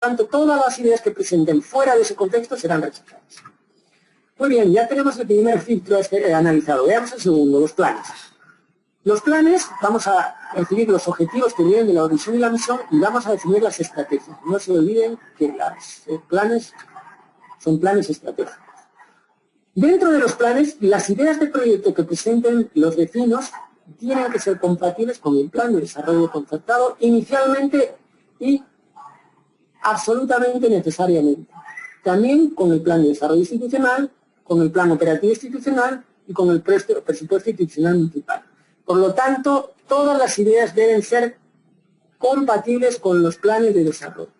tanto, todas las ideas que presenten fuera de ese contexto serán rechazadas. Muy bien, ya tenemos el primer filtro analizado. Veamos el segundo, los planes. Los planes, vamos a definir los objetivos que vienen de la visión y la misión y vamos a definir las estrategias. No se olviden que los planes son planes estratégicos. Dentro de los planes, las ideas de proyecto que presenten los vecinos tienen que ser compatibles con el plan de desarrollo concertado inicialmente y absolutamente necesariamente. También con el plan de desarrollo institucional, con el plan operativo institucional y con el presupuesto institucional municipal. Por lo tanto, todas las ideas deben ser compatibles con los planes de desarrollo.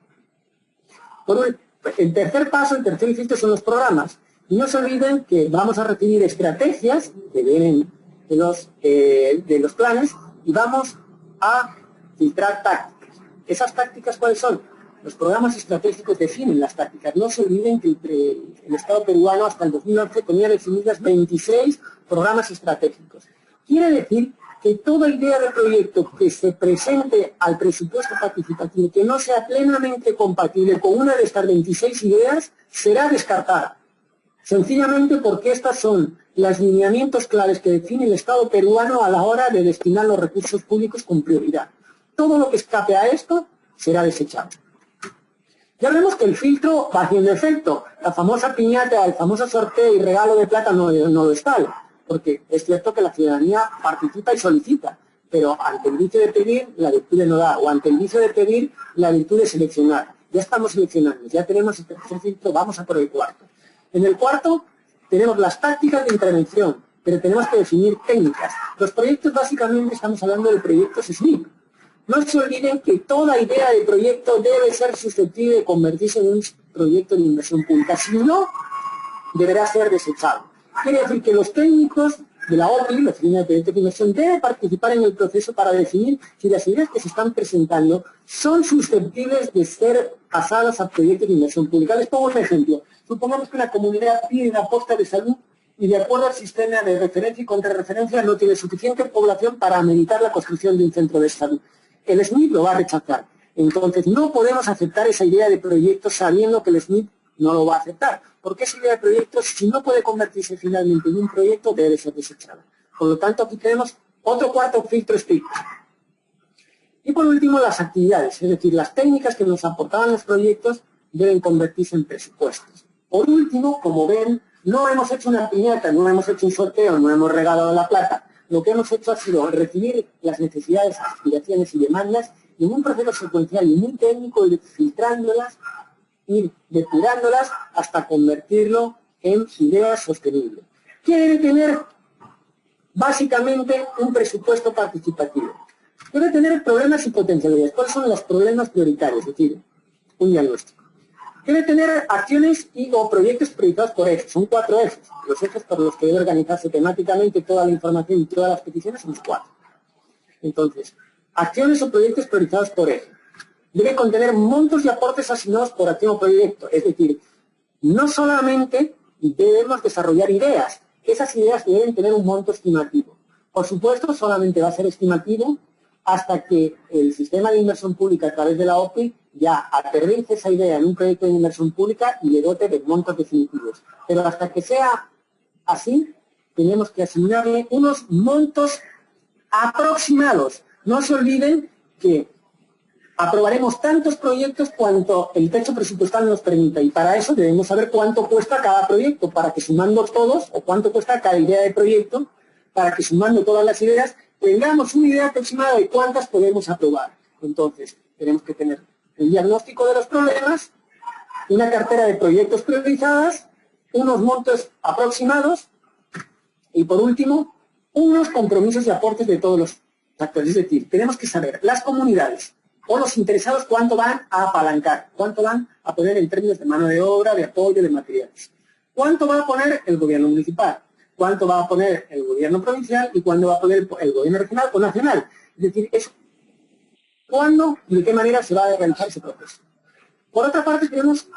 El tercer paso, el tercer filtro son los programas. Y no se olviden que vamos a recibir estrategias que vienen de los planes y vamos a filtrar tácticas. ¿Esas tácticas cuáles son? Los programas estratégicos definen las tácticas. No se olviden que el Estado peruano hasta el 2011 tenía definidas 26 programas estratégicos. Quiere decir que toda idea de proyecto que se presente al presupuesto participativo que no sea plenamente compatible con una de estas 26 ideas será descartada. Sencillamente porque estas son los lineamientos claves que define el Estado peruano a la hora de destinar los recursos públicos con prioridad. Todo lo que escape a esto será desechado. Ya vemos que el filtro va haciendo efecto. La famosa piñata, el famoso sorteo y regalo de plata no lo es tal, porque es cierto que la ciudadanía participa y solicita, pero ante el vicio de pedir, la virtud de no dar, o ante el vicio de pedir, la virtud de seleccionar. Ya estamos seleccionando, ya tenemos el tercer filtro, vamos a por el cuarto. En el cuarto tenemos las tácticas de intervención, pero tenemos que definir técnicas. Los proyectos, básicamente, estamos hablando de proyectos SNIP. No se olviden que toda idea de proyecto debe ser susceptible de convertirse en un proyecto de inversión pública. Si no, deberá ser desechado. Quiere decir que los técnicos de la OPI, la Oficina de Proyectos de Inversión, deben participar en el proceso para definir si las ideas que se están presentando son susceptibles de ser pasadas a proyectos de inversión pública. Les pongo un ejemplo. Supongamos que una comunidad pide una posta de salud y de acuerdo al sistema de referencia y contrarreferencia no tiene suficiente población para ameritar la construcción de un centro de salud. El SNIP lo va a rechazar. Entonces no podemos aceptar esa idea de proyecto sabiendo que el SNIP no lo va a aceptar. Porque esa idea de proyecto, si no puede convertirse finalmente en un proyecto, debe ser desechada. Por lo tanto, aquí tenemos otro cuarto filtro estricto. Y por último, las actividades, es decir, las técnicas que nos aportaban los proyectos deben convertirse en presupuestos. Por último, como ven, no hemos hecho una piñata, no hemos hecho un sorteo, no hemos regalado la plata. Lo que hemos hecho ha sido recibir las necesidades, aspiraciones y demandas y en un proceso secuencial y muy técnico, ir filtrándolas, ir depurándolas hasta convertirlo en ideas sostenibles. ¿Qué debe tener? Básicamente un presupuesto participativo. Debe tener problemas y potencialidades. ¿Cuáles son los problemas prioritarios? Es decir, un diagnóstico. Debe tener acciones o proyectos priorizados por ejes. Son 4 ejes. Los ejes por los que debe organizarse temáticamente toda la información y todas las peticiones son 4. Entonces, acciones o proyectos priorizados por eje. Debe contener montos y aportes asignados por acción o proyecto. Es decir, no solamente debemos desarrollar ideas. Esas ideas deben tener un monto estimativo. Por supuesto, solamente va a ser estimativo hasta que el sistema de inversión pública a través de la OPI ya aterrice esa idea en un proyecto de inversión pública y le dote de montos definitivos. Pero hasta que sea así, tenemos que asignarle unos montos aproximados. No se olviden que aprobaremos tantos proyectos cuanto el techo presupuestal nos permita y para eso debemos saber cuánto cuesta cada proyecto para que sumando todos, o cuánto cuesta cada idea de proyecto, para que sumando todas las ideas tengamos una idea aproximada de cuántas podemos aprobar. Entonces, tenemos que tener el diagnóstico de los problemas, una cartera de proyectos priorizadas, unos montos aproximados y, por último, unos compromisos y aportes de todos los actores. Es decir, tenemos que saber las comunidades o los interesados cuánto van a apalancar, cuánto van a poner en términos de mano de obra, de apoyo, de materiales. Cuánto va a poner el gobierno municipal, cuánto va a poner el gobierno provincial y cuándo va a poner el gobierno regional o nacional. Es decir, es cuándo y de qué manera se va a realizar ese proceso. Por otra parte, tenemos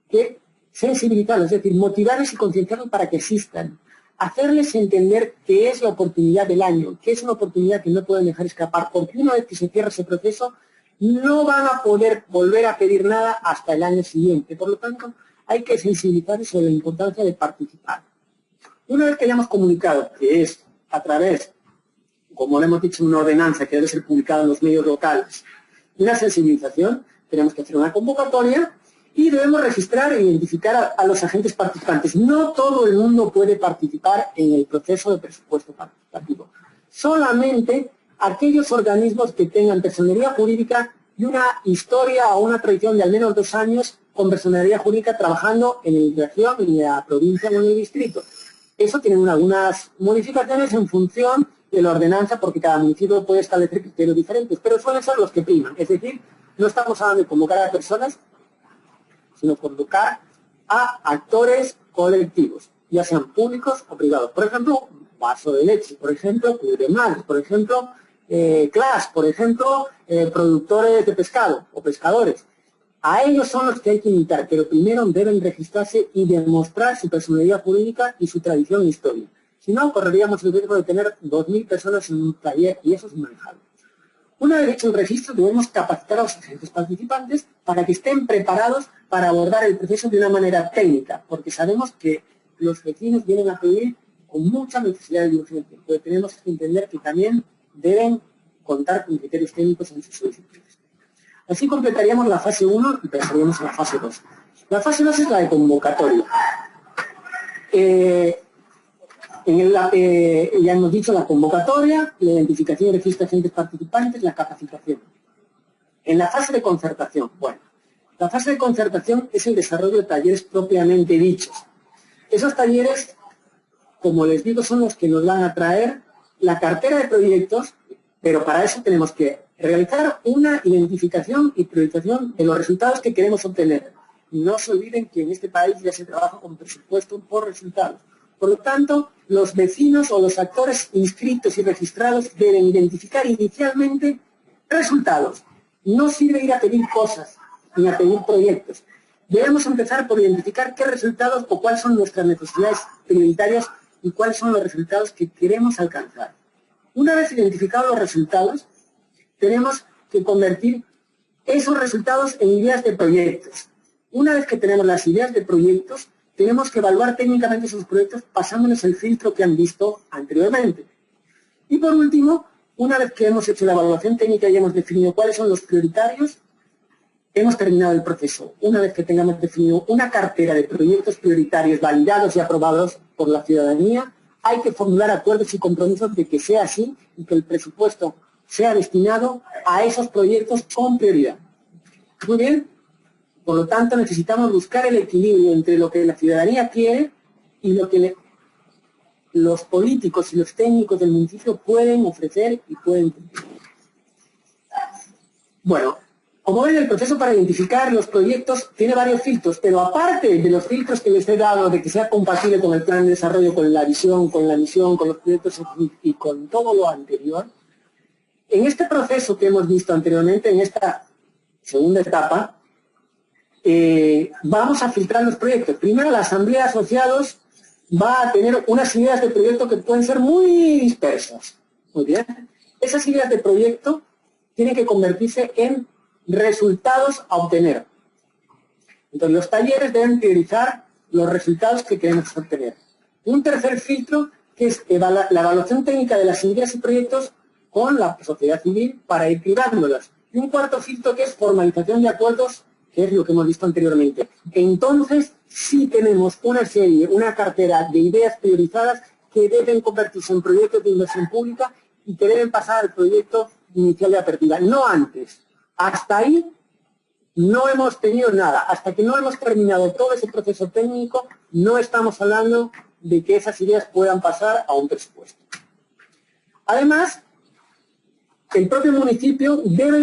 que sensibilizarlos, es decir, motivarles y concienciarlos para que existan. Hacerles entender qué es la oportunidad del año, que es una oportunidad que no pueden dejar escapar, porque una vez que se cierra ese proceso, no van a poder volver a pedir nada hasta el año siguiente. Por lo tanto, hay que sensibilizar sobre la importancia de participar. Una vez que hayamos comunicado que es a través, como le hemos dicho, una ordenanza que debe ser publicada en los medios locales, una sensibilización, tenemos que hacer una convocatoria y debemos registrar e identificar a los agentes participantes. No todo el mundo puede participar en el proceso de presupuesto participativo. Solamente aquellos organismos que tengan personería jurídica y una historia o una tradición de al menos 2 años con personería jurídica trabajando en la región, en la provincia o en el distrito. Eso tiene algunas modificaciones en función de la ordenanza, porque cada municipio puede establecer criterios diferentes, pero suelen ser los que priman. Es decir, no estamos hablando de convocar a personas, sino convocar a actores colectivos, ya sean públicos o privados. Por ejemplo, Vaso de Leche, por ejemplo, Club de Madres, por ejemplo, CLAS, por ejemplo, productores de pescado o pescadores. A ellos son los que hay que invitar, pero primero deben registrarse y demostrar su personalidad jurídica y su tradición e historia. Si no, correríamos el riesgo de tener 2.000 personas en un taller y eso es inmanejable. Una vez hecho el registro, debemos capacitar a los agentes participantes para que estén preparados para abordar el proceso de una manera técnica, porque sabemos que los vecinos vienen a pedir con mucha necesidad y urgencia, pero tenemos que entender que también deben contar con criterios técnicos en sus solicitudes. Así completaríamos la fase 1 y pasaríamos a la fase 2. La fase 2 es la de convocatoria. Ya hemos dicho la convocatoria, la identificación y registro de agentes participantes, la capacitación. En la fase de concertación, bueno, la fase de concertación es el desarrollo de talleres propiamente dichos. Esos talleres, como les digo, son los que nos van a traer la cartera de proyectos, pero para eso tenemos que realizar una identificación y priorización de los resultados que queremos obtener. Y no se olviden que en este país ya se trabaja con presupuesto por resultados. Por lo tanto, los vecinos o los actores inscritos y registrados deben identificar inicialmente resultados. No sirve ir a pedir cosas ni a pedir proyectos. Debemos empezar por identificar qué resultados o cuáles son nuestras necesidades prioritarias y cuáles son los resultados que queremos alcanzar. Una vez identificados los resultados, tenemos que convertir esos resultados en ideas de proyectos. Una vez que tenemos las ideas de proyectos, tenemos que evaluar técnicamente esos proyectos pasándoles el filtro que han visto anteriormente. Y por último, una vez que hemos hecho la evaluación técnica y hemos definido cuáles son los prioritarios, hemos terminado el proceso. Una vez que tengamos definido una cartera de proyectos prioritarios validados y aprobados por la ciudadanía, hay que formular acuerdos y compromisos de que sea así y que el presupuesto sea destinado a esos proyectos con prioridad. Muy bien. Por lo tanto, necesitamos buscar el equilibrio entre lo que la ciudadanía quiere y lo que los políticos y los técnicos del municipio pueden ofrecer y pueden cumplir. Bueno, como ven, el proceso para identificar los proyectos tiene varios filtros, pero aparte de los filtros que les he dado, de que sea compatible con el plan de desarrollo, con la visión, con la misión, con los proyectos y con todo lo anterior, en este proceso que hemos visto anteriormente, en esta segunda etapa, vamos a filtrar los proyectos. Primero, la asamblea de asociados va a tener unas ideas de proyecto que pueden ser muy dispersas. Muy bien. Esas ideas de proyecto tienen que convertirse en resultados a obtener. Entonces, los talleres deben priorizar los resultados que queremos obtener. Un tercer filtro, que es la evaluación técnica de las ideas y proyectos con la sociedad civil para ir privándolas. Y un cuarto filtro, que es formalización de acuerdos, que es lo que hemos visto anteriormente. Entonces, sí tenemos una serie, una cartera de ideas priorizadas que deben convertirse en proyectos de inversión pública y que deben pasar al proyecto inicial de apertura, no antes. Hasta ahí no hemos tenido nada. Hasta que no hemos terminado todo ese proceso técnico, no estamos hablando de que esas ideas puedan pasar a un presupuesto. Además, el propio municipio debe